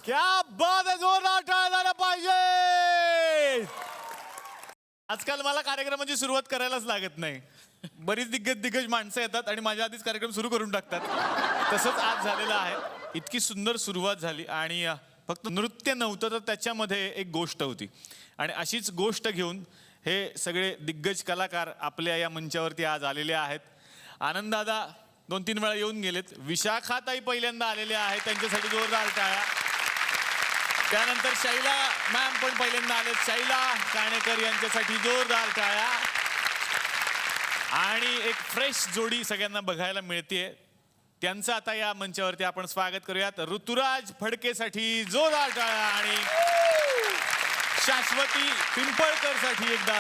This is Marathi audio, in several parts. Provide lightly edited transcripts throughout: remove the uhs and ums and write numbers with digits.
क्या बात आहे, जोरदार टाळ्या झाल्या पाहिजे. आजकाल मला कार्यक्रमाची सुरुवात करायलाच लागत नाही. बरीच दिग्गज माणसं येतात आणि माझ्या आधीच कार्यक्रम सुरू करून टाकतात. तसंच आज झालेलं आहे. इतकी सुंदर सुरुवात झाली आणि फक्त नृत्य नव्हतं तर त्याच्यामध्ये एक गोष्ट होती आणि अशीच गोष्ट घेऊन हे सगळे दिग्गज कलाकार आपल्या या मंचावरती आज आलेले आहेत. आनंददादा 2-3 वेळा येऊन गेलेत. विशाखाताई पहिल्यांदा आलेल्या आहेत, त्यांच्यासाठी जोरदार टाळ्या. त्यानंतर शैला मॅम पण पहिल्यांदा आले, शैला काणेकर यांच्यासाठी जोरदार टाळ्या. आणि एक फ्रेश जोडी सगळ्यांना बघायला मिळते, त्यांचं आता या मंचावरती आपण स्वागत करूयात. ऋतुराज फडकेसाठी जोरदार टाळ्या आणि शाश्वती पिंपळकरसाठी एकदा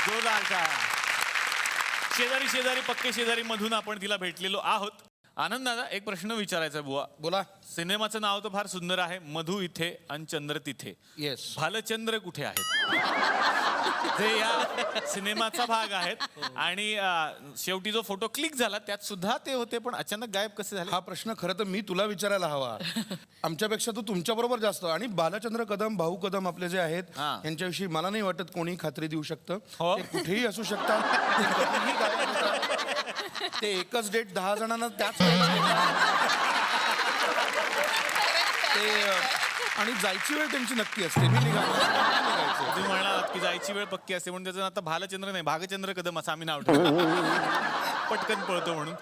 जोरदार टाळ्या. शेजारी शेजारी पक्के शेजारी मधून आपण तिला भेटलेलो आहोत. आनंद दादा, एक प्रश्न विचारायचा बुवा. बोला. सिनेमाचं नाव तर फार सुंदर आहे, मधु इथे आणि चंद्र तिथे. येस. भालचंद्र कुठे आहेत? ते या सिनेमाचा भाग आहेत आणि शेवटी जो फोटो क्लिक झाला त्यात सुद्धा ते होते, पण अचानक गायब कसे झाले? हा प्रश्न खरं तर मी तुला विचारायला हवा. आमच्यापेक्षा तू तुमच्या बरोबर जास्त. आणि बालचंद्र कदम, भाऊ कदम आपले जे आहेत यांच्याविषयी मला नाही वाटत कोणी खात्री देऊ शकतं. ते कुठेही असू शकतात, ते कधीही गायब होतात. ते एकच डेट 10 जणांना त्याच ते आणि जायची वेळ त्यांची नक्की असते. मी निघालो. तुम्ही म्हणालात की जायची वेळ पक्की असते म्हणून त्याचं आता भालचंद्र नाही भागचंद्र कदम असं आम्ही नाव ठेवलं. पटकन पळतो म्हणून.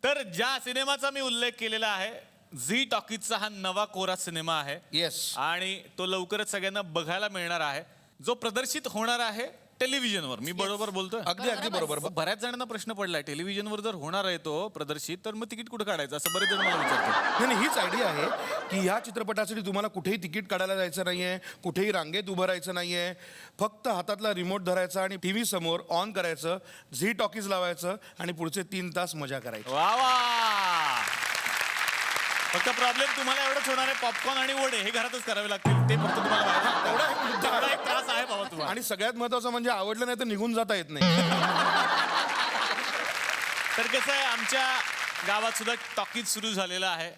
तर ज्या सिनेमाचा मी उल्लेख केलेला आहे, झी टॉकीजचा हा नवा कोरा सिनेमा आहे. येस. आणि तो लवकरच सगळ्यांना बघायला मिळणार आहे, जो प्रदर्शित होणार आहे टेलिव्हिजनवर. मी बरोबर बोलतोय? अगदी अगदी बरोबर. बऱ्याच जणांना प्रश्न पडलाय, टेलिव्हिजनवर जर होणार आहे तो प्रदर्शित तर मग तिकीट कुठं काढायचं, असं बरेच जण मला विचारतात. नाही, हीच आयडिया आहे की ह्या चित्रपटासाठी तुम्हाला कुठेही तिकीट काढायला जायचं नाहीये, कुठेही रांगेत उभं राहायचं नाहीये. फक्त हातातला रिमोट धरायचा आणि टीव्ही समोर ऑन करायचं, झी टॉकीज लावायचं आणि पुढचे 3 तास मजा करायची. वा वा. फक्त प्रॉब्लेम तुम्हाला एवढंच होणार आहे, पॉपकॉर्न आणि वडे हे घरातच करावे लागतील. ते फक्त तुम्हाला एवढा एक त्रास आहे बाबा तुम्हाला. आणि सगळ्यात महत्वाचं म्हणजे आवडलं नाही तर निघून जाता येत नाही. तर कसं आहे, आमच्या गावात सुद्धा टॉकीज सुरू झालेला आहे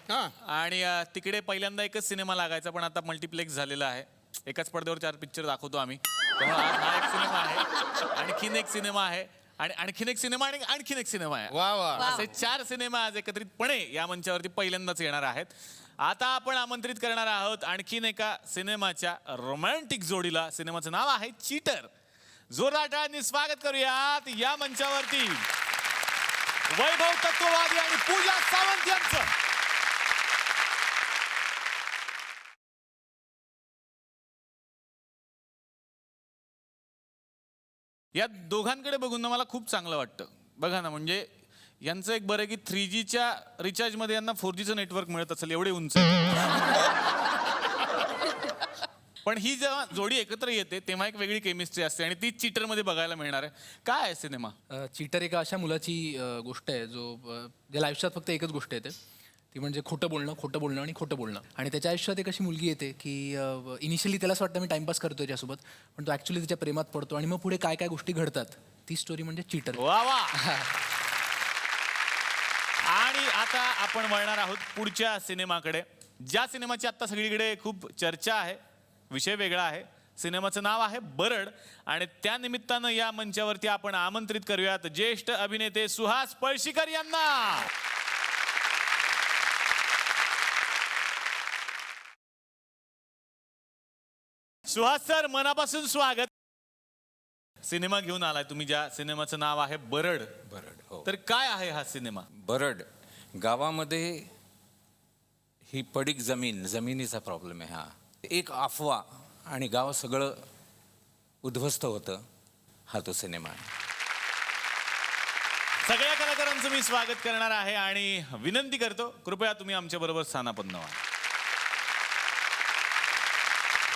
आणि तिकडे पहिल्यांदा एकच सिनेमा लागायचा, पण आता मल्टिप्लेक्स झालेला आहे. एकाच पडद्यावर 4 पिक्चर दाखवतो आम्ही. त्यामुळे हा एक सिनेमा आहे, आणखीन एक सिनेमा आहे आणि आणखीन एक सिनेमा आणि आणखीन एक सिनेमा आहे. वा वा. असे 4 सिनेमा आज एकत्रितपणे या मंचावरती पहिल्यांदाच येणार आहेत. आता आपण आमंत्रित करणार आहोत आणखीन एका सिनेमाच्या रोमॅन्टिक जोडीला. सिनेमाचं नाव आहे चीटर. जोरदार टाळ्यांनी स्वागत करूयात या मंचावरती वैभव तत्ववादी आणि पूजा सावंत यांचं. या दोघांकडे बघून ना मला खूप चांगलं वाटतं. बघा ना, म्हणजे यांचं एक बरं आहे की 3Gच्या रिचार्जमध्ये यांना 4Gचं नेटवर्क मिळत असेल, एवढे उंच. पण ही जेव्हा जोडी एकत्र येते तेव्हा एक वेगळी केमिस्ट्री असते आणि ती चीटरमध्ये बघायला मिळणार आहे. काय आहे सिनेमा? चीटर एका अशा मुलाची गोष्ट आहे ज्याला आयुष्यात फक्त एकच गोष्ट येते, ती म्हणजे खोटं बोलणं आणि खोटं बोलणं. आणि त्याच्या आयुष्यात एक अशी मुलगी येते की इनिशियली त्याला असं वाटतं मी टाइमपास करतो त्याच्यासोबत, पण तो ॲक्च्युली तिच्या प्रेमात पडतो आणि मग पुढे काय काय गोष्टी घडतात. ती स्टोरी म्हणजे चीटर. वा वा. आणि आता आपण वळणार आहोत पुढच्या सिनेमाकडे, ज्या सिनेमाची आता सगळीकडे खूप चर्चा आहे. विषय वेगळा आहे. सिनेमाचं नाव आहे बरड आणि त्या निमित्तानं या मंचावरती आपण आमंत्रित करूयात ज्येष्ठ अभिनेते सुहास पळशीकर यांना. सुहास सर, मनापासून स्वागत. सिनेमा घेऊन आलाय तुम्ही, ज्या सिनेमाचं नाव आहे बरड. बरड, हो. तर काय आहे हा सिनेमा? बरड गावामध्ये ही पडीक जमिनीचा प्रॉब्लेम आहे. हा एक अफवा आणि गाव सगळं उद्ध्वस्त होतं. हा तो सिनेमा आहे. सगळ्या कलाकारांचं मी स्वागत करणार आहे आणि विनंती करतो कृपया तुम्ही आमच्या बरोबर स्थानापन्न व्हा.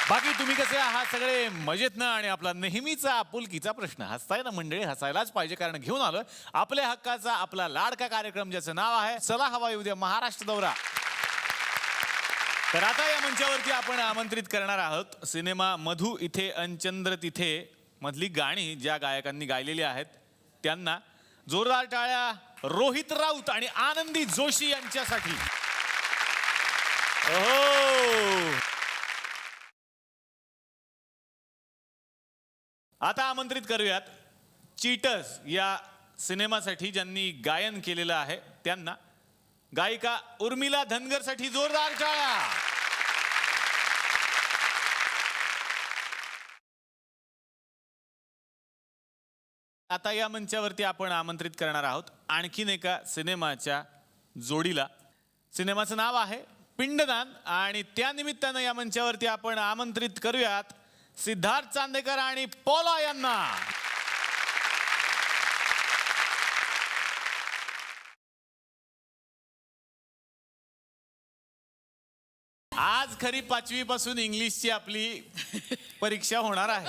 बाकी तुम्ही कसे आहात? सगळे मजेत ना? आणि आपला नेहमीचा आपुलकीचा प्रश्न, हसताय ना मंडळी? हसायलाच पाहिजे, कारण घेऊन आलोय आपल्या हक्काचा आपला लाडका कार्यक्रम ज्याचं नाव आहे चला हवा येऊ द्या महाराष्ट्र दौरा. तर आता या मंचावरती आपण आमंत्रित करणार आहोत सिनेमा मधु इथे अन चंद्र तिथे मधली गाणी ज्या गायकांनी गायलेली आहेत त्यांना. जोरदार टाळ्या रोहित राऊत आणि आनंदी जोशी यांच्यासाठी. आता आमंत्रित करूयात चीटर्स या सिनेमासाठी ज्यांनी गायन केलेलं आहे त्यांना. गायिका उर्मिला धनगरसाठी जोरदार टाळ्या. आता या मंचावरती आपण आमंत्रित करणार आहोत आणखीन एका सिनेमाच्या जोडीला. सिनेमाचं नाव आहे पिंडदान आणि त्या निमित्तानं या मंचावरती आपण आमंत्रित करूयात सिद्धार्थ चांदेकर आणि पॉला यांना. आज खरी 5वी पासून इंग्लिशची आपली परीक्षा होणार आहे.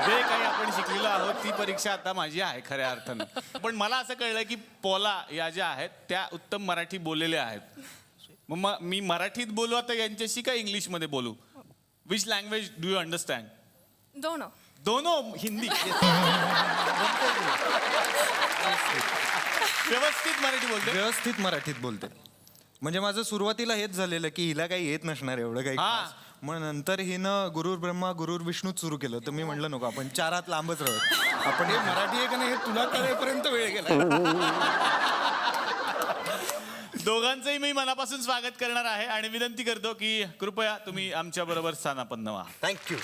जे काही आपण शिकलेलो आहोत ती परीक्षा आता माझी आहे खऱ्या अर्थानं. पण मला असं कळलं की पॉला या ज्या आहेत त्या उत्तम मराठी बोललेल्या आहेत. मग मी मराठीत बोलू आता यांच्याशी का इंग्लिशमध्ये बोलू? Which language do you understand? दोनों. दोनों हिंदी. व्यवस्थित मराठी बोलते. व्यवस्थित मराठीत बोलते. म्हणजे माझं सुरुवातीला हेच झालेलं की हिला काही येत नसणार एवढं काही हा. खास. मग नंतर हिनं गुरुर ब्रह्मा गुरुर विष्णूच सुरू केलं. तर मी म्हणलं नको आपण 4 हात लांबच राहत. आपण हे मराठी आहे का नाही हे तुला कळेपर्यंत वेळ गेला. दोघांचंही मी मनापासून स्वागत करणार आहे आणि विनंती करतो की कृपया तुम्ही आमच्या बरोबर स्थानापन्न व्हा. थँक्यू.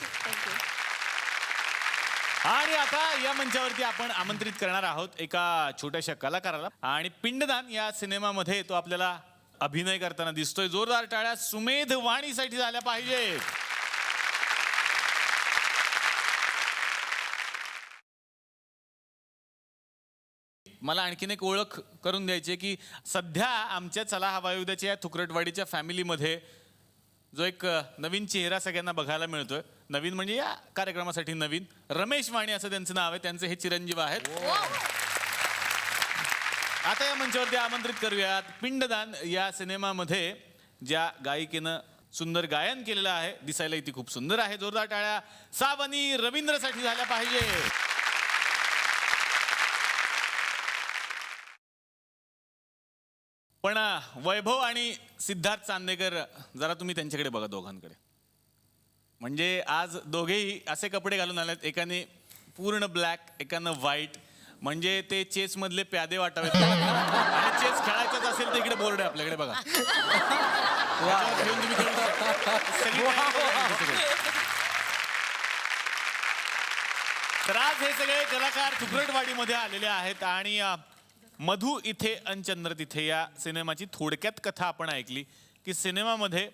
आणि आता या मंचावरती आपण आमंत्रित करणार आहोत एका छोट्याशा कलाकाराला. आणि पिंडदान या सिनेमामध्ये तो आपल्याला अभिनय करताना दिसतोय. जोरदार टाळ्या सुमेध वाणीसाठी झाल्या पाहिजेत. मला आणखीन एक ओळख करून द्यायची आहे की सध्या आमच्या चला हवा येऊ द्याच्या या थुकरटवाडीच्या फॅमिलीमध्ये जो एक नवीन चेहरा सगळ्यांना बघायला मिळतोय. नवीन म्हणजे या कार्यक्रमासाठी नवीन. रमेश वाणी असं त्यांचं नाव आहे. त्यांचे हे चिरंजीव आहेत. आता या मंचावरती आमंत्रित करूयात पिंडदान या सिनेमामध्ये ज्या गायिकेनं सुंदर गायन केलेलं आहे. दिसायलाही ती खूप सुंदर आहे. जोरदार टाळ्या सावनी रवींद्रसाठी झाल्या पाहिजे. पण वैभव आणि सिद्धार्थ चांदेकर जरा तुम्ही त्यांच्याकडे बघा दोघांकडे. म्हणजे आज दोघेही असे कपडे घालून आलेत. एकाने पूर्ण ब्लॅक एकानं व्हाईट. म्हणजे ते चेस मधले प्यादे वाटावेत. आणि चेस खेळायचंच असेल तर इकडे बोर्ड आहे आपल्याकडे बघा. त्याच्यावर घेऊन तुम्ही खेळू शकता. सगळी तयारी. तर आज हे सगळे कलाकार थुकरटवाडीमध्ये आलेले आहेत आणि मधु इथे अन चंद्र तिथे या सिनेमाची थोडक्यात कथा आपण ऐकली की सिनेमामध्ये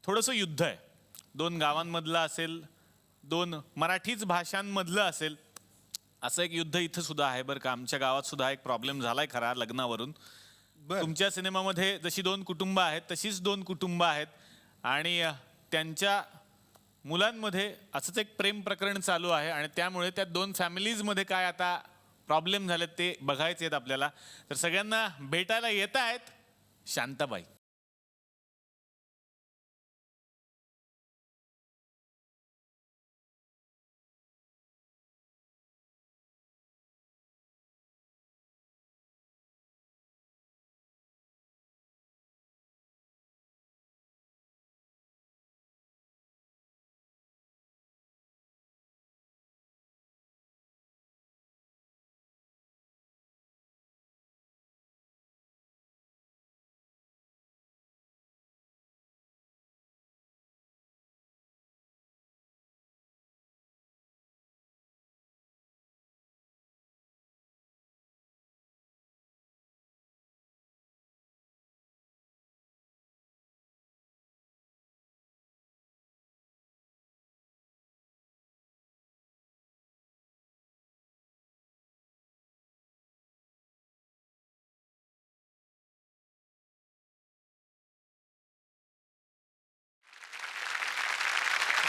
थोडंसं युद्ध आहे. 2 गावांमधलं असेल, 2 मराठीच भाषांमधलं असेल, असं एक युद्ध इथं सुद्धा आहे बरं का. आमच्या गावात सुद्धा एक प्रॉब्लेम झालाय खरा लग्नावरून. तुमच्या सिनेमामध्ये जशी 2 कुटुंब आहेत तशीच 2 कुटुंब आहेत आणि त्यांच्या मुलांमध्ये असंच एक प्रेम प्रकरण चालू आहे आणि त्यामुळे त्या 2 फॅमिलीजमध्ये काय आता प्रॉब्लेम झालेत ते बघायचे आहेत आपल्याला. तर सगळ्यांना भेटायला येत आहेत शांताबाई.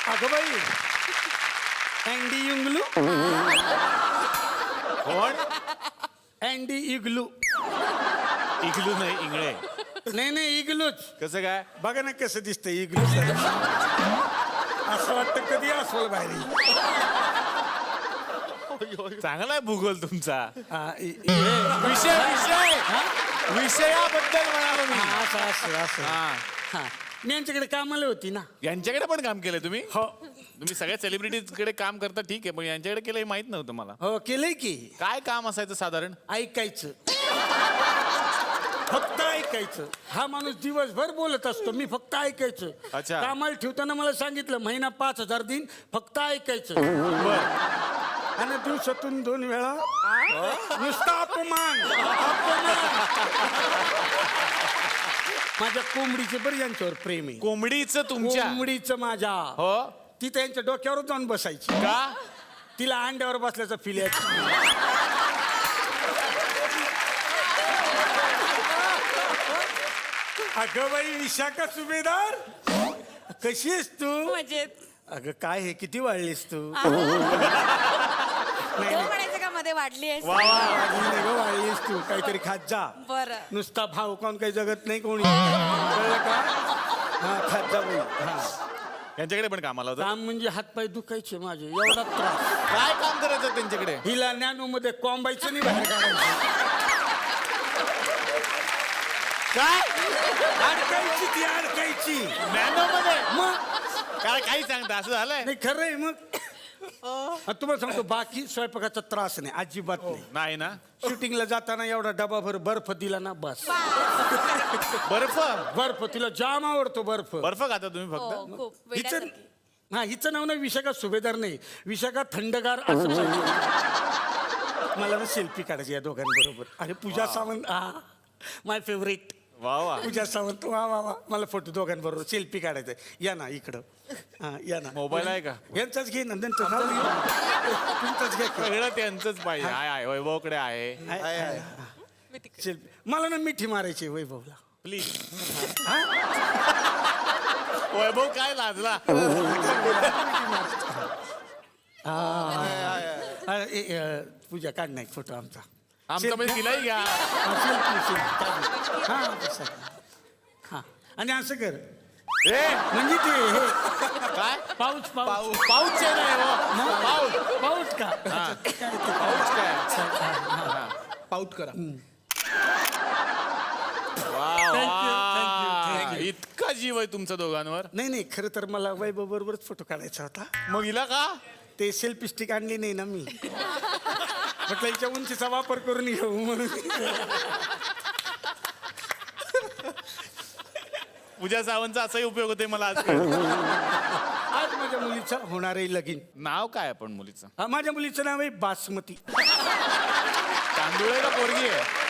अगं बाई, अँडी युंगलू. कोण? अँडी इग्लू. इगलू नाही इंगळे. नाही इग्लूच. कसं काय? बघा ना कसं दिसतंय इग्लू. असं वाटतं कधी अस्वल बाहेर येईल. चांगला आहे भूगोल तुमचा. हा, विषय विषय विषयाबद्दल म्हणालो मी. असं असं असं. हा. हा मी यांच्याकडे कामाला होती ना. यांच्याकडे पण काम केलंय तुम्ही हो तुम्ही सगळ्या सेलिब्रिटीजकडे काम करता ठीक आहे पण यांच्याकडे केलं हे माहित नव्हतं मला हो केलंय की. काय काम असायचं साधारण ऐकायचं, फक्त ऐकायचं. हा माणूस दिवसभर बोलत असतो, मी फक्त ऐकायचं. अच्छा. कामाला ठेवताना मला सांगितलं महिना 5,000 दिन फक्त ऐकायचं. आणि दिवसातून 2 वेळा नुसता अपमान अपमान. माझ्या कोंबडीचे बरं यांच्यावर प्रेम आहे. कोंबडीचं तुमच्या कोंबडीचं माझ्या. हो ती त्यांच्या डोक्यावर जाऊन बसायची. का तिला अंड्यावर बसल्याचा फील यायचा. अगं बाई विशाखा सुभेदार, कशी आहेस तू? मजेत. अगं काय हे, किती वाढलीस तू? देव म्हणायचं का मध्ये वाढली आहे वाढली नाही गं, वाढलीस तू. काहीतरी खात जा. बरं. नुसता भाव कोण काही जगत नाही कोणी, कळलं का? हा खात जा बाई. हा. यांच्याकडे पण कामाला होतं काम म्हणजे हातपाय दुखायचे माझे, एवढा त्रास. काय काम करायचं त्यांच्याकडे हिला नॅनो मध्ये कोंबायचं नाही, बाहेर काढायचं. काय अडकायची ती, अडकायची. नॅनो मध्ये मग काय काही सांगता असं झालंय नाही खरं आहे. मग तुम्हाला सांगतो, बाकी स्वयंपाकाचा त्रास नाही, अजिबात नाही. नाही ना शूटिंगला जाताना एवढा डबाभर बर्फ दिला ना बस. बर्फ बर्फ तिला जाम आवडतो, बर्फ. बर्फ खाता तुम्ही हो फक्त खूप हिचं वेड्यासारखी. हा हिचं नाव ना विशाखा सुभेदार नाही, विशाखा थंडगार असं पाहिजे. मला ना सेल्फी काढायची या दोघांबरोबर. अरे पूजा सावंत, हा माय फेवरेट. वा वा पूजा सावंत, वा वा वा. मला फोटो दोघांबरोबर सेल्फी काढायचा. या ना इकडं. हा या ना. मोबाईल आहे का यांचाच घे ना, नंतर तुमचाच घे. सगळं त्यांचंच पाहिजे आहे वैभवकडे आहे सेल्फी. मला ना मिठी मारायची वैभवला. प्लीज वैभव काय लाजला पूजा काढ नाही फोटो आमचा. आमचा म्हणजे तिलाही घ्या हा आणि असं कर ए म्हणजे ते हे काय पाऊच पाऊच पाऊच आहे ना पाऊच पाऊच का? पाऊच काय पाऊट करा. वा इतका जीव आहे तुमच्या दोघांवर नाही नाही, खरं तर मला वैभव बरोबरच फोटो काढायचा होता. मग हिला का ते सेल्फी स्टिक आणली नाही ना मी, म्हटलं हिच्या उंचीचा वापर करून घेऊ म्हणून. पूजा सावंतचा असाही उपयोग होतोय मला आज कळलं. आज माझ्या मुलीचं होणार आहे लगीन. नाव काय आपण मुलीचं हा, माझ्या मुलीचं नाव आहे बासमती. तांदूळ आहे का पोरगी आहे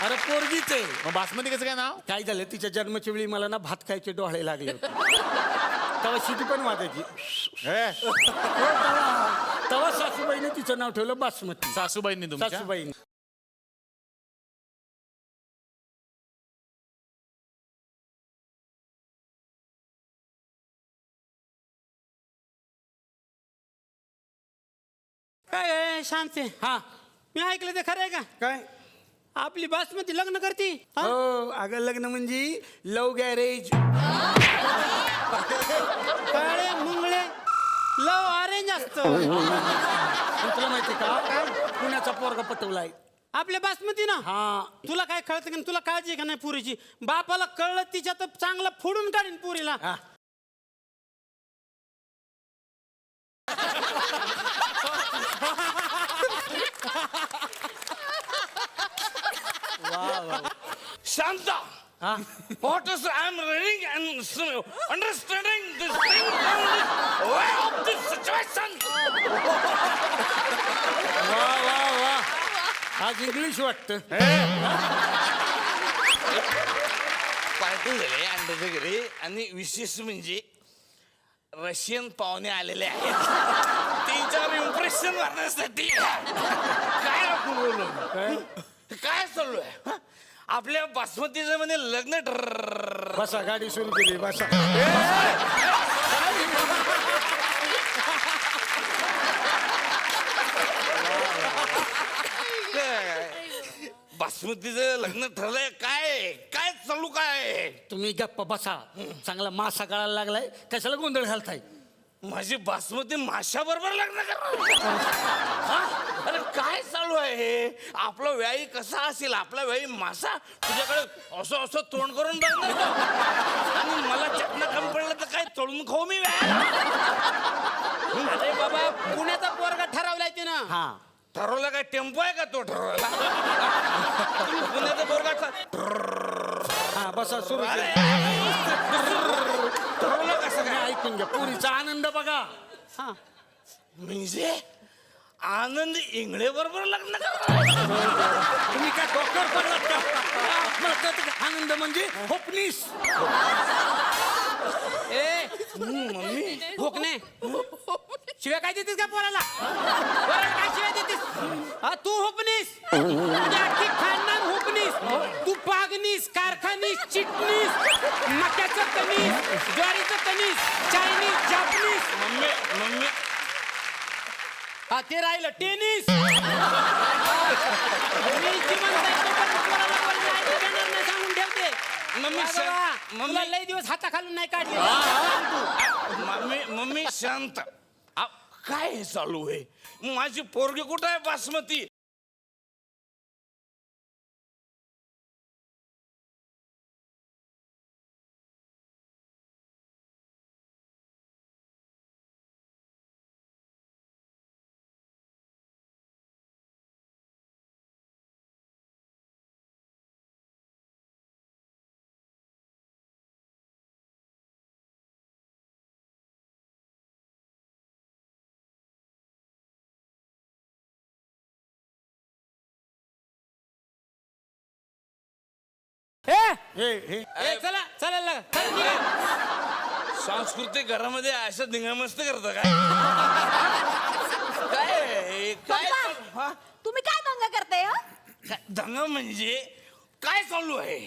अरे पोरगीच आहे. मग बासमती कसं काय नाव काय झालं, तिच्या जन्माच्या वेळी मला ना भात खायचे डोळे लागले होते. तेव्हा शिटी पण वाजायची. हे, तेव्हा सासूबाईने तिचं नाव ठेवलं बासमती. सासूबाईंनी तुमच्या सासूबाईने. काय शांती? हा मी ऐकलं ते खरं आहे का? काय? आपली बासमती लग्न करते हा? हो अगं लग्न म्हणजे लव गॅरेज. काळे मुंगळे लव अरेंज असतं. तुला माहिती का, पुण्याचा पोरगा पटवलाय. आपल्या बासमती ना. हा तुला काय कळतं का? तुला काळजी आहे का नाही पुरीची? बापाला कळलं तिच्या तर चांगला फोडून काढीन पुरीला. हा. Shanta, what is I'm reading and understanding this thing and this way of this situation. वा वा वा, आज इंग्लिश वाटतं. पार्टी झाली अंड्याच्या घरी आणि विशेष म्हणजे रशियन पाहुणे आलेले आहेत. त्यांच्यावर इम्प्रेशन मारण्यासाठी काय आपण बोलू काय चालू आहे आपल्या बासमतीचं म्हणजे लग्न बसा, गाडी सुरू केली. बसा. बासमतीचं लग्न ठरलंय. काय काय चालू काय तुम्ही गप्पा बसा. चांगला मासा कळायला लागलाय, कशाला गोंधळ घालताय? माझी बासमती माशा बरोबर लग्न करणार. अरे काय चालू आहे हे? आपला व्यायी कसा असेल, आपला व्यायी मासा तुझ्याकडे असं असं तोंड करून बघणार का? आणि मला चटणं तळून खाऊ मी अरे बाबा पुण्याचा पोरगा ठरवलाय तिनं हा ठरवलं काय टेम्पो आहे का तो ठरवला तुम्ही पुण्याचा पोरगा हा बसा सुरू ठरवलं कसं काय ऐकून घ्या पुरीचा आनंद बघा हा म्हणजे आनंद इंगळे बरोबर लग्न करा तुम्ही काय डॉक्टर पडलात का मला कळतं का? आनंद म्हणजे होपनीस ए मम्मी भोकणे शिव्या काय देतेस का पोराला पोराला काय शिव्या देतेस हा तू हुपनीस तुझी अख्खी खानदान हुपनीस तू पागनीस कारखानीस चिटणीस मक्याचं कणीस ज्वारीचं कणीस चायनीज जापनीस मम्मी मम्मी हा ते राहिलं टेनिस मी जिवंत आहे तोपर्यंत पोराला बोलणं ऐकणार नाही सांगून ठेवते मम्मी, बाबा, मम्मी. तुला लय दिवस हाताखालून नाही काढले मम्मी मम्मी शांत काय हे चालू आहे माझी पोरगी कुठं आहे बासमती चला चला लगा. चला निघा. सांस्कृतिक घरामध्ये असं धिंगामस्त करतं काय काय काय हा? तुम्ही काय दंगा करताय हं? काय दंगा म्हणजे काय चालू आहे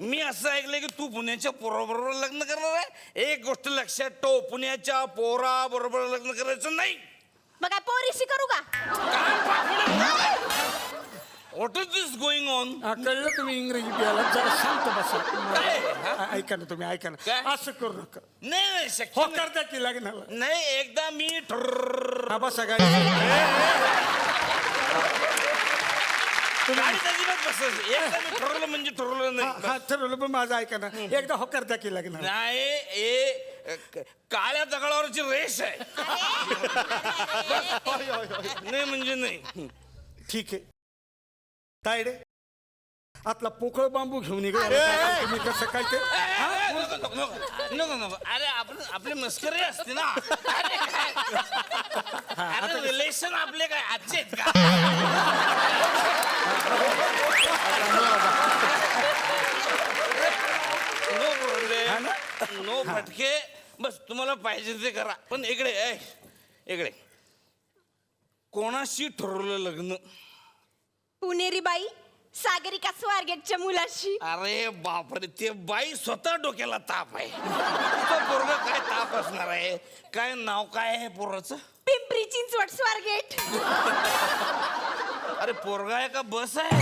मी असं ऐकलंय की तू पुण्याच्या पोराबरोबर लग्न करणार आहे एक गोष्ट लक्षात ठेव पुण्याच्या पोराबरोबर लग्न करायचं नाही मग काय पोरीशी करू का what is this going on कळलं तुम्ही इंग्रजी प्याला जरा शांत बसा काय हा? ऐका ना तुम्ही ऐका काय? ना असं करू नका नाही नाही शक्य हो नाही. करता की लग्नाला नाही एकदा मी हा बसा गाडी गाडीत अजिबात बसायचं एकदा मी ठरवलं म्हणजे ठरवलं नाही हा ठरवलं पण माझं ऐका ना एकदा हो करता की लग्नाला नाही काळ्या दगडावरची रेस आहे नाही म्हणजे नाही ठीक आहे तायडे आतला पोकळ बांबू घेऊन ये तुम्ही कसं काय ते नको नको अरे आपण आपली मस्करी असते ना अरे रिलेशन आपले काय आजचे आहेत का नो प्रॉब्लेम नो फटके बस तुम्हाला पाहिजे ते करा पण इकडे कोणाशी ठरवलं लग्न पुणेरी बाई सागरिका स्वारगेटच्या मुलाशी अरे बापरे ते बाई स्वतः डोक्याला ताप आहे तुझं पोरग काय ताप असणार आहे काय नाव काय आहे पोराचं पिंपरी चिंचवड स्वारगेट अरे पोरगा आहे का बस आहे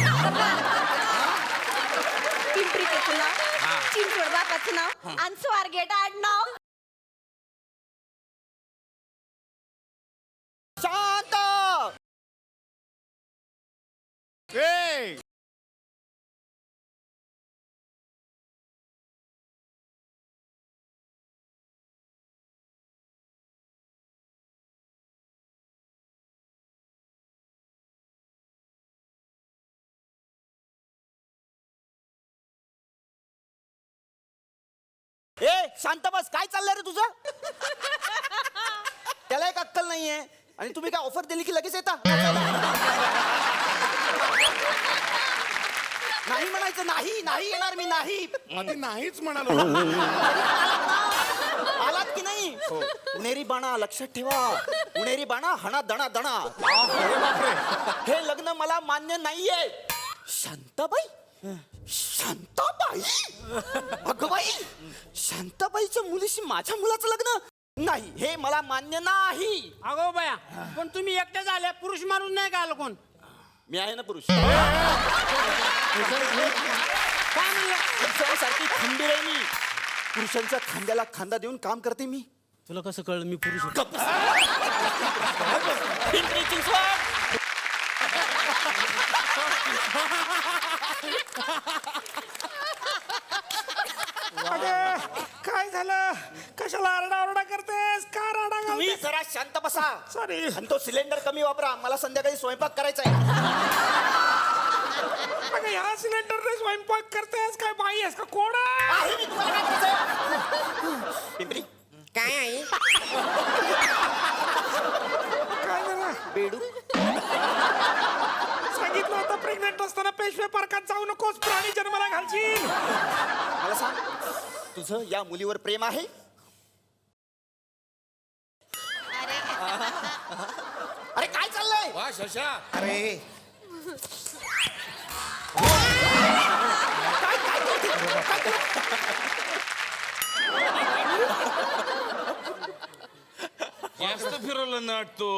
पिंपरीचं नाव चिंचवड बापाचं नाव आणि स्वारगेट आडनाव शांत ए शांत बस काय चाललंय रे तुझं त्याला एक अक्कल नाहीये आणि तुम्ही काय ऑफर दिली की लगेच येता नाही म्हणायचं नाही नाही येणार मी नाही आधी नाहीच म्हणालो आलात की नाही पुणेरी बाणा लक्षात ठेवा पुणेरी बाणा हणा दणा दणा हे लग्न मला मान्य नाहीये शांताबाई शांताबाई अगं बाई शांताबाईच्या मुलीशी माझ्या मुलाचं लग्न नाही हे मला मान्य नाही अगो बाया पण तुम्ही एकट्या झाल्या पुरुष मारून नाही का आलं कोण मी आहे ना पुरुष काय म्हणलं पुरुषांसारखी खंबीर आहे मी पुरुषांच्या खांद्याला खांदा देऊन काम करते मी तुला कसं कळलं मी पुरुष होतो? पिंपरी चिंचवड अगं, काय काय झालं कशाला आरडाओरडा करतेस का राडा तुम्ही जरा शांत बसा. सॉरी आणि तो सिलेंडर कमी वापरा, मला संध्याकाळी स्वयंपाक करायचा आहे. ह्या सिलेंडरने स्वयंपाक करतेस काय बाई आहेस का कोण आहे मी, तुम्हाला काय करायचंय? पिंपरी काय आहे काय झालं बेडू सांगितलं होतं प्रेग्नेंट असताना पेशवे पार्कात जाऊ नकोस, प्राणी जन्माला घालशील. मला सांग, तुझं या मुलीवर प्रेम आहे? अरे काय चाललंय? वा शशा, अरे जास्त फिरवलं ना तो.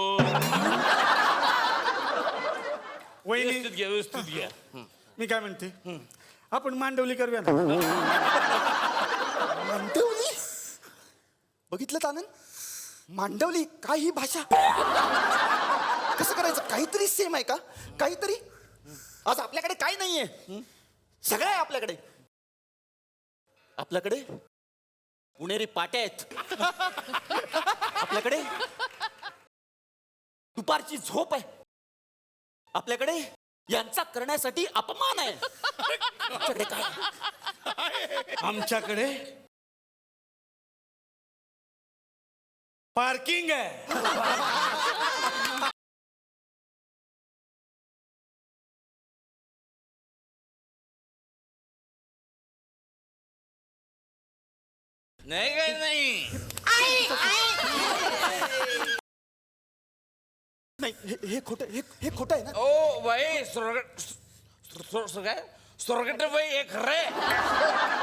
वहिनी व्यवस्थित घ्या, व्यवस्थित घ्या. मी काय म्हणते आपण मांडवली करूया ना. मांडवली? बघितलं आनंद, मांडवली काय ही भाषा? कसं करायचं? काहीतरी सेम आहे का? काहीतरी. आज आपल्याकडे काय नाहीये, सगळं आहे आपल्याकडे. आपल्याकडे पुणेरी पाट्या आहेत, आपल्याकडे दुपारची झोप आहे, आपल्याकडे यांचा करण्यासाठी अपमान आहे. आमच्याकडे काय? आमच्याकडे पार्किंग आहे. नाही काय नाही. नाही हे खोटं, हे खोटं आहे ना? ओ बाई काय स्वर्गट बाई हे खरंय.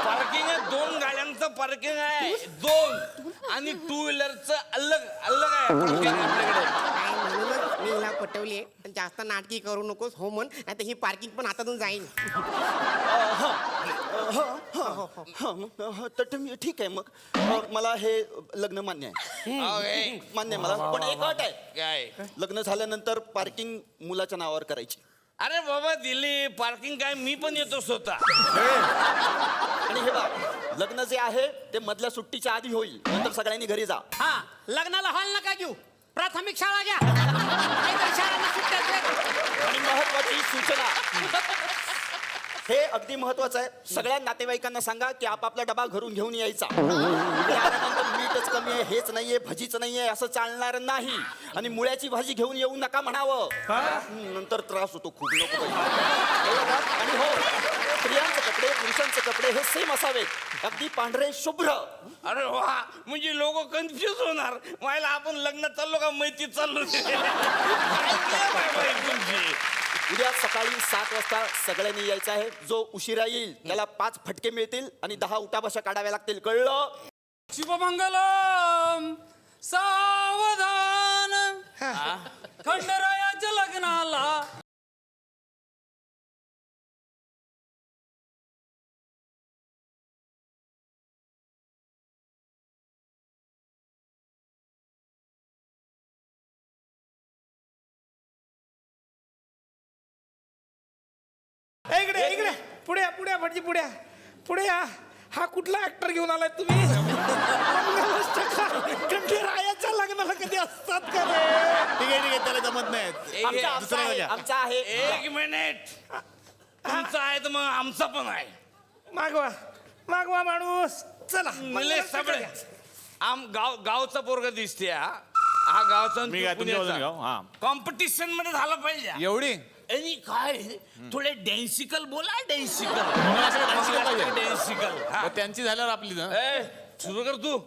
पार्किंग आहे, 2 गाड्यांचं पार्किंग आहे, 2 आणि 2 व्हीलरचं अलग अलग आहे parking आपल्याकडे. काय म्हणूनच मी हिला पटवली जास्त नाटकी करू नकोस हो म्हण, नाही ही पार्किंग पण हातातून जाईल. तर मी ठीक आहे मग. मला हे लग्न मान्य आहे. Okay. मान्य आहे मला, पण एक अट आहे. काय? लग्न झाल्यानंतर पार्किंग मुलाच्या नावावर करायची. अरे बाबा दिली पार्किंग काय, मी पण येतो स्वतः. आणि हे बघ, लग्न जे आहे ते मधल्या सुट्टीच्या आधी होईल, नंतर सगळ्यांनी घरी जा. हा लग्नाला हॉल नका घेऊ, प्राथमिक शाळा घ्या. नाहीतर शाळांना सुट्ट्या आहेत. आणि महत्वाची सूचना, हे अगदी महत्वाचं आहे, सगळ्या नातेवाईकांना सांगा की आपापला डबा घरून घेऊन यायचा. इकडे आल्यानंतर मीठच कमी आहे, हेच नाहीये, भजीच नाहीये असं चालणार नाही. आणि मुळ्याची भाजी घेऊन येऊ नका म्हणावं, नंतर त्रास होतो खूप. नको बाई. कळलं का? आणि हो, स्त्रियांचे कपडे पुरुषांचे कपडे हे सेम असावेत, अगदी पांढरे शुभ्र. अरे वा, म्हणजे लोक कन्फ्युज होणार, व्हायला आपण लग्नात चाललो का मैत्री चाललो. काय नियम आहे बाई तुमची? उद्या सकाळी 7 वाजता सगळ्यांनी यायचं आहे. जो उशिरा येईल त्याला 5 फटके मिळतील आणि 10 उठाबशा काढाव्या लागतील. कळलं? शुभमंगलम सावधान, खंडरायाच्या लग्नाला. इकडे इकडे पुढे या, पुढे या, भटजी पुढे या, पुढे या. हा कुठला ऍक्टर घेऊन आलाय तुम्ही? रायाच्या लग्नाला कधी असतात का रे? ठीक आहे त्याला जमत नाही. आमचा आहे, आमचा आहे. 1 मिनिट, तुमचा आहे तर मग आमचा पण आहे. मागवा मागवा माणूस, चला. मिले सगळे गावचा पोरगा दिसते हा गावचा मी काय तुमच्या बाजूने गाव? हा. कॉम्पिटिशन मध्ये झाला पाहिजे. एवढी आणि काय थोडे डॅन्सिकल बोला, डॅन्सिकल dancical पाहिजे. डॅन्सिकल. मग त्यांची झाल्यावर आपली ना. सुरू कर तू.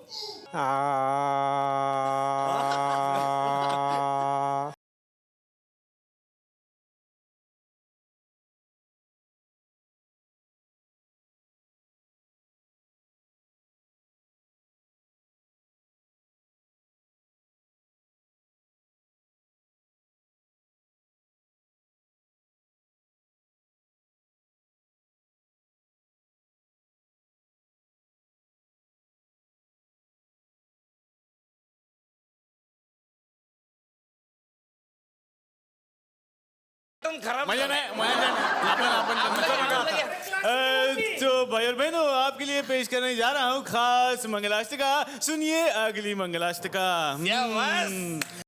वातावरण खराब मजा झालंय. नाही मजा नाही आपण आपलं घ्या. तो भाई और बहनों आपके लिए पेश करने जा रहा हूँ खास मंगलाष्टका. सुनिए अगली मंगलाष्टका. या बस.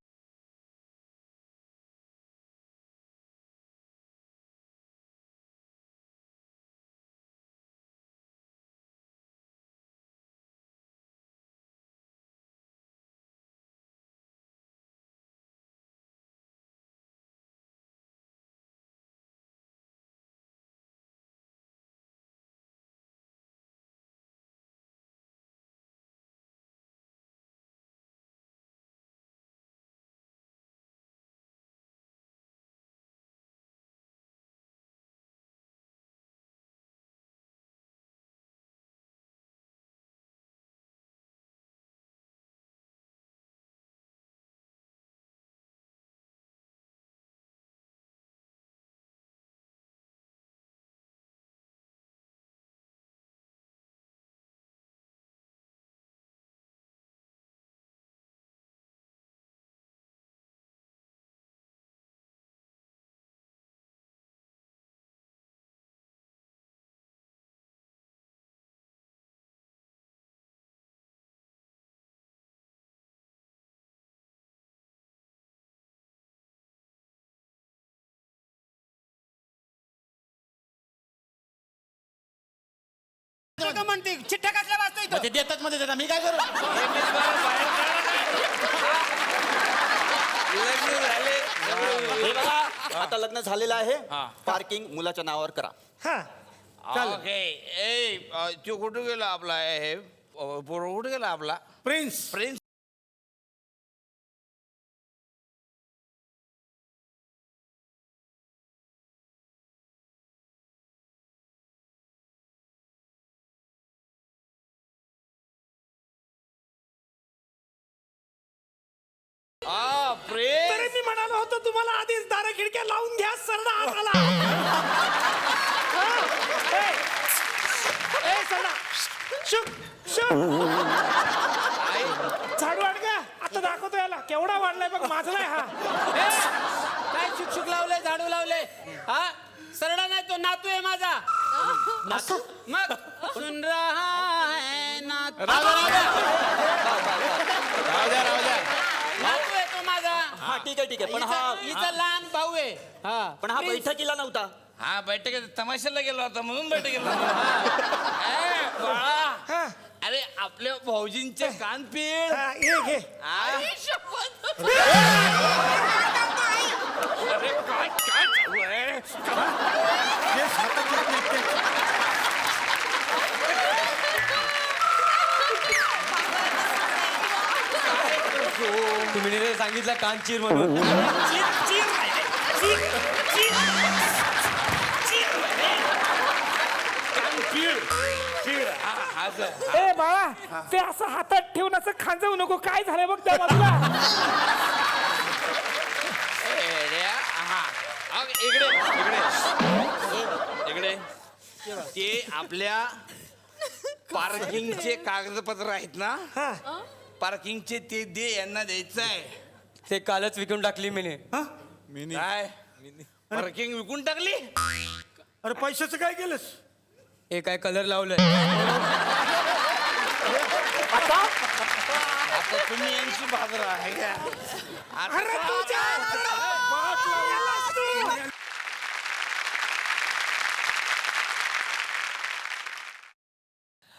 का म्हणते चिठ्ठ्या कसल्या वाचतो इथं? ते देतात मध्ये देतात मी काय करू. लग्न झाले. हे बघा आता लग्न झालेलं आहे पार्किंग मुलाच्या नावावर करा. ओके. तो कुठे गेला आपला हे पोरं कुठे गेला आपला प्रिन्स प्रिन्स. प्रिन्स. तरी मी म्हणालो होतो तुम्हाला आधीच दारा खिडक्या लावून घ्या सरडा आत आला. ए सरडा शुक शुक झाडू आण का आता दाखवतो याला केवढा वाढलाय बघ माझा नाही हा. ए, काय शुक लावले झाडू लावले हा सरडा नाही तो नातू आहे माझा. नातू मग सुन रहा है नातू. नातू आहे तो माझा. हा ठीक आहे पण हा हिचा लहान भाऊ आहे. हा पण हा बैठकीला नव्हता. हा बैठकीत तमाशाला गेला होता म्हणून बैठकीला ए, बाळा. अरे आपल्या भाऊजींचे कान पिळ. ये घे अरे काय काय चालू आहे. तुम्ही सांगितलं कान चिर म्हणून. ए बाळा ते असं हातात ठेवून असं खांजवू नको काय झालंय बघ त्या बाजूला. इकडे इकडे इकडे ते आपल्या पार्किंगचे कागदपत्र आहेत ना पार्किंगचे ते दे यांना द्यायचं आहे. ते कालच विकून टाकली मीने. काय पार्किंग विकून टाकली. अरे पैशाचं काय केलंस. हे काय कलर लावलंय. आता तुम्ही यांची बाजू आहे का. अरे तुझ्या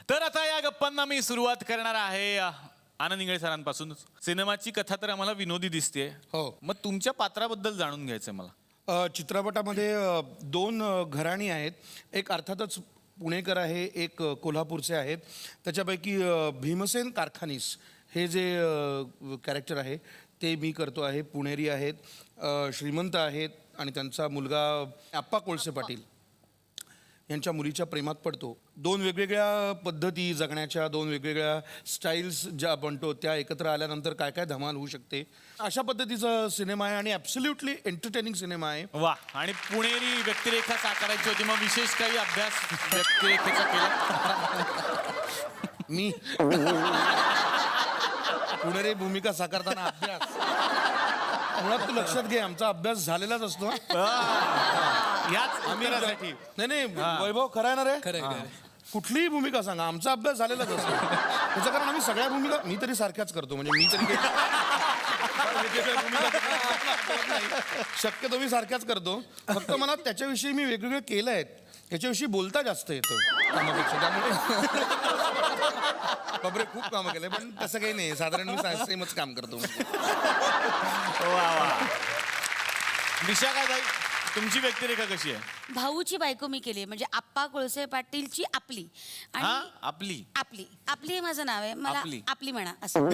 तर आता या गप्पांना मी सुरुवात करणार आहे आनंद इंगळे सरांपासून. सिनेमाची कथा तर आम्हाला विनोदी दिसते. हो. मग तुमच्या पात्राबद्दल जाणून घ्यायचंय मला. चित्रपटामध्ये दोन घराणी आहेत. एक अर्थातच पुणेकर आहे, एक कोल्हापूरचे आहेत. त्याच्यापैकी भीमसेन कारखानीस हे जे कॅरेक्टर आहे ते मी करतो आहे. पुणेरी आहेत, श्रीमंत आहेत आणि त्यांचा मुलगा आप्पा कोळसे पाटील यांच्या मुलीच्या प्रेमात पडतो. दोन वेगवेगळ्या पद्धती जगण्याच्या, दोन वेगवेगळ्या स्टाईल्स ज्या बनतो त्या एकत्र आल्यानंतर काय काय धमाल होऊ शकते अशा पद्धतीचा सिनेमा आहे आणि ॲब्सोल्युटली एंटरटेनिंग सिनेमा आहे. वा. आणि पुणेरी व्यक्तिरेखा साकारायची होती मग विशेष काही अभ्यास व्यक्तिरेखेचा केला. मी पुणेरी भूमिका साकारताना अभ्यास मुळात तू लक्षात घे आमचा अभ्यास झालेलाच असतो याच उत्तरासाठी नाही नाही वैभव खरं आहे ना रे खरं आहे, खरं आहे. कुठलीही भूमिका सांगा आमचा अभ्यास झालेलाच असतो त्याचं कारण आम्ही सगळ्या भूमिका मी तरी सारख्याच करतो म्हणजे मी तरी वेगवेगळ्या भूमिका करत नाही. शक्यतो मी सारख्याच करतो फक्त मला त्याच्याविषयी मी वेगवेगळे केलं आहेत याच्याविषयी बोलता जास्त येतं कामापेक्षा त्यामुळे बापरे खूप कामं केलंय पण तसं काही नाही साधारण मी सेमच काम करतो वा वा दिशा काय ताई तुमची व्यक्तिरेखा कशी आहे भाऊची बायको मी केली म्हणजे आप्पा कोळसे पाटीलची आपली हा आणि आपली आपली आपली हे माझं नाव आहे मला आपली. आपली म्हणा असं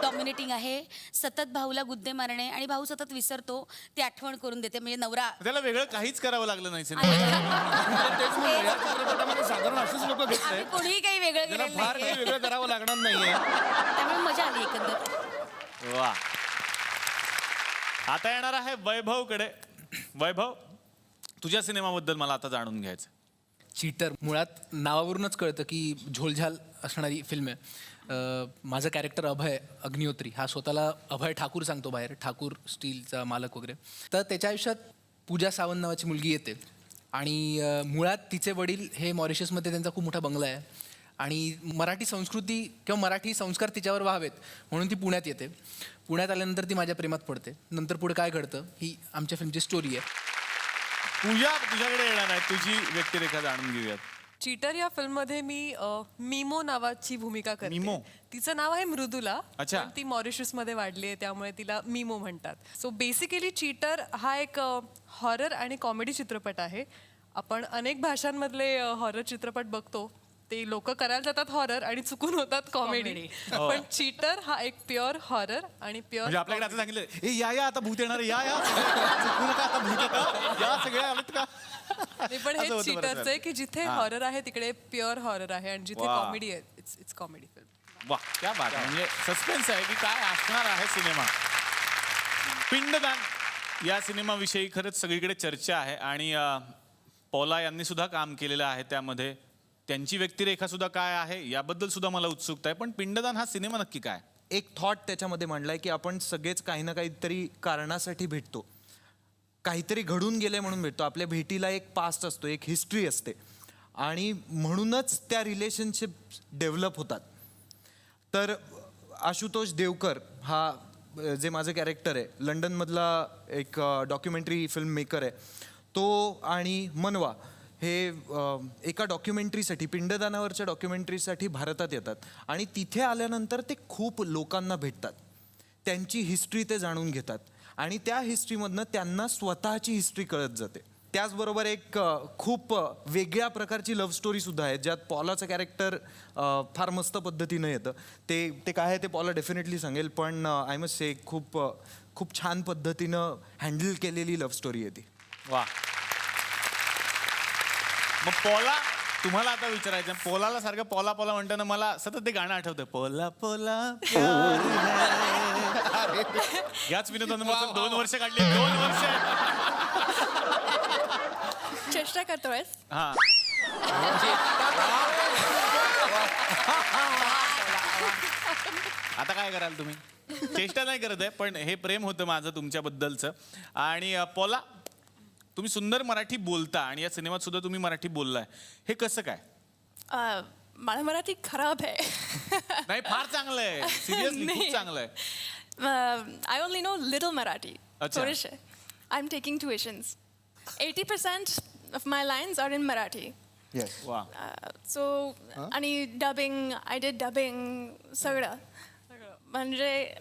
डॉमिनेटिंग आहे सतत भाऊला गुद्दे मारणे आणि भाऊ सतत विसरतो ती आठवण करून देते म्हणजे नवरा त्याला वेगळं काहीच करावं लागलं नाही सिनेमा तेच म्हणलं, या चित्रपटामध्ये साधारण असेच लोक आम्ही घेतले कोणीही काही वेगळं त्याला केलेलं फार काही नाहीये. वेगळं करावं लागणार नाहीये त्यामुळे मजा आली एकंदर वा आता येणार आहे वैभवकडे वैभव तुझ्या सिनेमाबद्दल मला आता जाणून घ्यायचं चीटर मुळात नावावरूनच कळतं की झोलझाल असणारी फिल्म आहे माझं कॅरेक्टर अभय अग्निहोत्री हा स्वतःला अभय ठाकूर सांगतो बाहेर ठाकूर स्टीलचा मालक वगैरे तर त्याच्या आयुष्यात पूजा सावंत नावाची मुलगी येते आणि मुळात तिचे वडील हे मॉरिशसमध्ये त्यांचा खूप मोठा बंगला आहे आणि मराठी संस्कृती किंवा मराठी संस्कार तिच्यावर व्हावेत म्हणून ती पुण्यात येते पुण्यात आल्यानंतर ती माझ्या प्रेमात पडते नंतर पुढे काय घडतं ही आमच्या फिल्मची स्टोरी आहे पूजा तुझ्याकडे येणार आहे तुझी व्यक्तिरेखा जाणून घेऊयात चीटर या फिल्ममध्ये मी मीमो नावाची भूमिका मीमो? करते तिचं नाव आहे मृदुला अच्छा. पण ती मॉरिशसमध्ये वाढली आहे त्यामुळे तिला मीमो म्हणतात सो बेसिकली चीटर हा एक हॉरर आणि कॉमेडी चित्रपट आहे आपण अनेक भाषांमधले हॉरर चित्रपट बघतो ते लोक करायला जातात हॉरर आणि चुकून होतात कॉमेडी पण चीटर हा एक प्युअर हॉरर आणि प्युअर म्हणजे आपल्याकडे आता सांगितलं ए या आता भूत येणार या चुकू नका आता भूत येतं या सगळे आलेत का पण असं हे होतं बऱ्याच चीटरचं आहे वेळा. की जिथे हॉरर आहे तिकडे प्युअर हॉरर आहे आणि जिथे वा. कॉमेडी आहे इट्स कॉमेडी फिल्म वा क्या बात आहे म्हणजे सस्पेन्स आहे की काय असणार आहे सिनेमा पिंडदान या सिनेमाविषयी खरंच सगळीकडे चर्चा आहे आणि पौला यांनी सुद्धा काम केलेलं आहे त्यामध्ये त्यांची व्यक्तिरेखा सुद्धा काय आहे याबद्दल सुद्धा मला उत्सुकता आहे पण पिंडदान हा सिनेमा नक्की काय एक थॉट त्याच्यामध्ये मांडलाय की आपण सगळेच काही ना काहीतरी कारणासाठी भेटतो काहीतरी घडून गेले म्हणून भेटतो आपल्या भेटीला एक पास्ट असतो एक हिस्ट्री असते आणि म्हणूनच त्या रिलेशनशिप डेव्हलप होतात तर आशुतोष देवकर हा जे माझं कॅरेक्टर आहे लंडनमधला एक डॉक्युमेंटरी फिल्म मेकर आहे तो आणि मनवा हे एका डॉक्युमेंटरीसाठी पिंडदानावरच्या डॉक्युमेंटरीसाठी भारतात येतात आणि तिथे आल्यानंतर ते खूप लोकांना भेटतात त्यांची हिस्ट्री ते जाणून घेतात आणि त्या हिस्ट्रीमधनं त्यांना स्वतःची हिस्ट्री कळत जाते त्याचबरोबर एक खूप वेगळ्या प्रकारची लव्ह स्टोरीसुद्धा आहे ज्यात पॉलाचं कॅरेक्टर फार मस्त पद्धतीनं येतं ते काय आहे ते पॉला डेफिनेटली सांगेल पण आय मस्ट से खूप छान पद्धतीनं हँडल केलेली लव्ह स्टोरी आहे ती वा मग पोला तुम्हाला आता विचारायचं पोलाला सारखं पोला पोला म्हणताना मला सतत ते गाणं आठवतं पोला पोला प्यार है. याच विनोदानं मग 2 वर्ष काढली 2 वर्ष चेष्टा करतोय हा आता काय कराल तुम्ही चेष्टा नाही करत आहे पण हे प्रेम होतं माझं तुमच्याबद्दलचं आणि पोला तुम्ही सुंदर मराठी बोलता आणि या सिनेमात सुद्धा तुम्ही मराठी बोललाय हे कसं काय मला मराठी खराब आहे नाही फार चांगलं आहे सिरियसली खूप चांगलं आहे I only know little Marathi अच्छा. थोडेसे I am taking tuitions 80% of my lines are in Marathi वा सो आणि डबिंग आय डिड डबिंग सगळं म्हणजे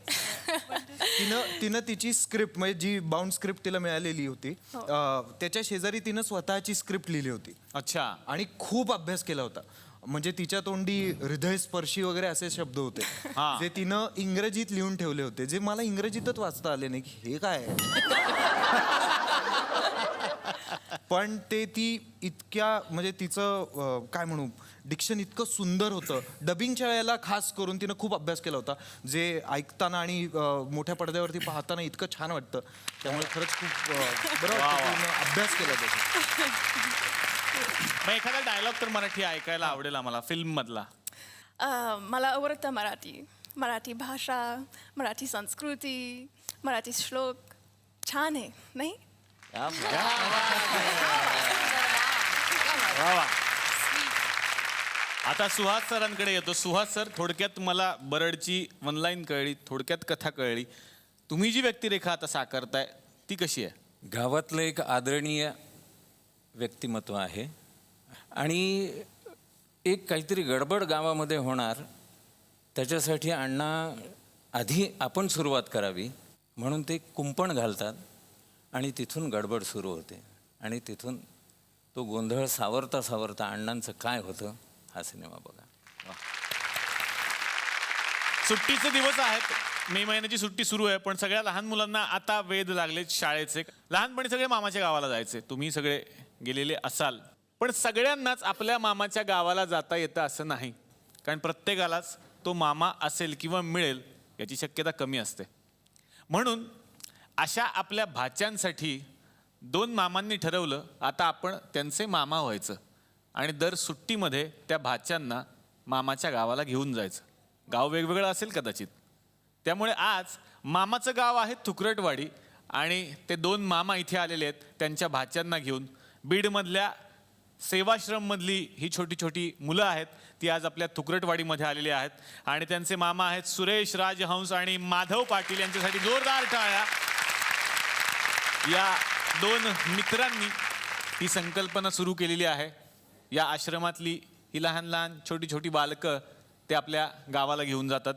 तिनं तिची स्क्रिप्ट म्हणजे जी बाउंड स्क्रिप्ट तिला मिळालेली होती त्याच्या शेजारी तिनं स्वतःची स्क्रिप्ट लिहिली होती अच्छा आणि खूप अभ्यास केला होता म्हणजे तिच्या तोंडी हृदयस्पर्शी वगैरे असे शब्द होते हा. जे तिनं इंग्रजीत लिहून ठेवले होते जे मला इंग्रजीतच वाचता आले नाही की हे काय आहे? पण ते ती इतक्या म्हणजे तिचं काय म्हणू डिक्शन इतकं सुंदर होतं डबिंगच्या वेळेला खास करून तिनं खूप अभ्यास केला होता जे ऐकताना आणि मोठ्या पडद्यावरती पाहताना इतकं छान वाटतं त्यामुळे खरंच खूप बरं वाटतं तिनं अभ्यास केला त्याचा मग एखादा डायलॉग तर मराठी ऐकायला आवडेल आम्हाला फिल्म मधला मला आवडतं मराठी मराठी भाषा, मराठी संस्कृती, मराठी श्लोक छान आहे नाही? आता सुहास सरांकडे येतो. सुहास सर, थोडक्यात मला बरडची वनलाईन कळली, थोडक्यात कथा कळली. तुम्ही जी व्यक्तिरेखा आता साकारताय ती कशी आहे? गावातलं एक आदरणीय व्यक्तिमत्व आहे आणि एक काहीतरी गडबड गावामध्ये होणार त्याच्यासाठी अण्णा आधी आपण सुरुवात करावी म्हणून ते कुंपण घालतात आणि तिथून गडबड सुरू होते आणि तिथून तो गोंधळ सावरता सावरता अण्णांचं काय होतं हा सिनेमा बघा. सुट्टीचे दिवस आहेत, मे महिन्याची सुट्टी सुरू आहे, पण सगळ्या लहान मुलांना आता वेध लागले शाळेचे. लहानपणी सगळे मामाच्या गावाला जायचे, तुम्ही सगळे गेलेले असाल. पण सगळ्यांनाच आपल्या मामाच्या गावाला जाता येतं असं नाही, कारण प्रत्येकालाच तो मामा असेल किंवा मिळेल याची शक्यता कमी असते. म्हणून अशा आपल्या भाच्यांसाठी 2 मामांनी ठरवलं आता आपण त्यांचे मामा व्हायचं आणि दर सुट्टीमध्ये त्या भाच्यांना मामाच्या गावाला घेऊन जायचं. गाव वेगवेगळं असेल कदाचित, त्यामुळे आज मामाचं गाव आहे थुकरटवाडी आणि ते 2 मामा इथे आलेले आहेत त्यांच्या भाच्यांना घेऊन. बीडमधल्या सेवाश्रममधली ही छोटी छोटी मुलं आहेत ती आज आपल्या थुकरटवाडीमध्ये आलेली आहेत आणि त्यांचे मामा आहेत सुरेश राजहंस आणि माधव पाटील. यांच्यासाठी जोरदार टाळ्या. या 2 मित्रांनी ही संकल्पना सुरू केलेली आहे. या आश्रमातली ही लहान लहान छोटी छोटी बालकं ते आपल्या गावाला घेऊन जातात.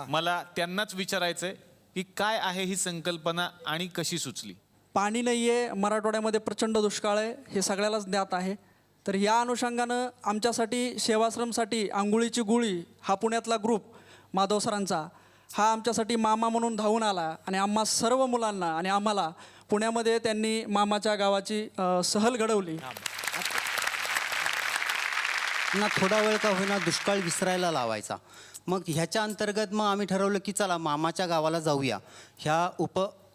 मला त्यांनाच विचारायचंय की काय आहे ही संकल्पना आणि कशी सुचली? पाणी नाही आहे, मराठवाड्यामध्ये प्रचंड दुष्काळ आहे, हे सगळ्यालाच ज्ञात आहे. तर या अनुषंगानं आमच्यासाठी सेवाश्रमसाठी आंघोळीची गुळी हा पुण्यातला ग्रुप माधव सरांचा हा आमच्यासाठी मामा म्हणून धावून आला आणि आम्हा सर्व मुलांना आणि आम्हाला पुण्यामध्ये त्यांनी मामाच्या गावाची सहल घडवली. ना थोडा वेळ का होईना दुष्काळ विसरायला लावायचा. मग ह्याच्या अंतर्गत मग आम्ही ठरवलं की चला मामाच्या गावाला जाऊया. ह्या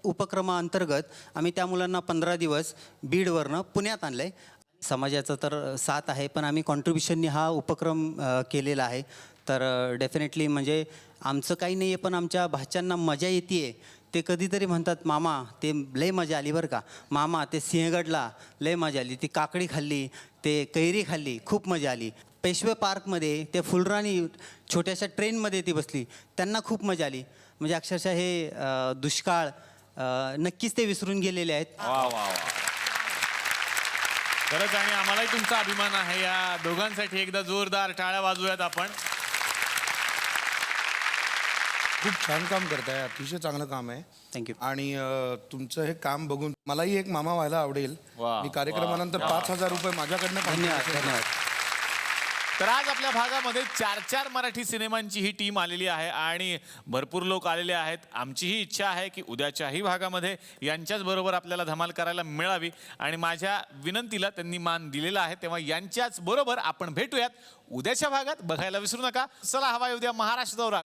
उपक्रमाअंतर्गत आम्ही त्या मुलांना 15 दिवस बीडवरनं पुण्यात आणलं आहे. समाजाचं तर साथ आहे, पण आम्ही कॉन्ट्रीब्युशननी हा उपक्रम केलेला आहे. तर डेफिनेटली म्हणजे आमचं काही नाही आहे, पण आमच्या भाच्यांना मजा येते आहे. ते कधीतरी म्हणतात मामा ते लय मजा आली बरं का, मामा ते सिंहगडला लय मजा आली, ती काकडी खाल्ली, ते कैरी खाल्ली, खूप मजा आली. पेशवे पार्कमध्ये ते फुलराणी छोट्याशा ट्रेनमध्ये ती बसली, त्यांना खूप मजा आली. म्हणजे अक्षरशः हे दुष्काळ नक्कीच ते विसरून गेलेले आहेत. वा वा वा, खरंच. आणि आम्हालाही तुमचा अभिमान आहे. या दोघांसाठी एकदा जोरदार टाळ्या वाजवूयात आपण. खूप छान काम करताय, अतिशय चांगलं काम आहे. थँक्यू. आणि तुमचं हे काम बघून मलाही एक मामा व्हायला आवडेल. वा, मी कार्यक्रमानंतर 5,000 रुपये माझ्याकडनं धन्यवाद धन्यवाद. तर आज आपल्या भागामध्ये 4 मराठी सिनेमांची ही टीम आलेली आहे आणि भरपूर लोक आलेले आहेत. आमचीही इच्छा आहे की उद्याच्याही भागामध्ये यांच्याच बरोबर आपल्याला धमाल करायला मिळावी आणि माझ्या विनंतीला त्यांनी मान दिलेला आहे. तेव्हा यांच्याच बरोबर आपण भेटूयात उद्याच्या भागात. बघायला विसरू नका. चला, हवा उद्या महाराष्ट्र दौरा.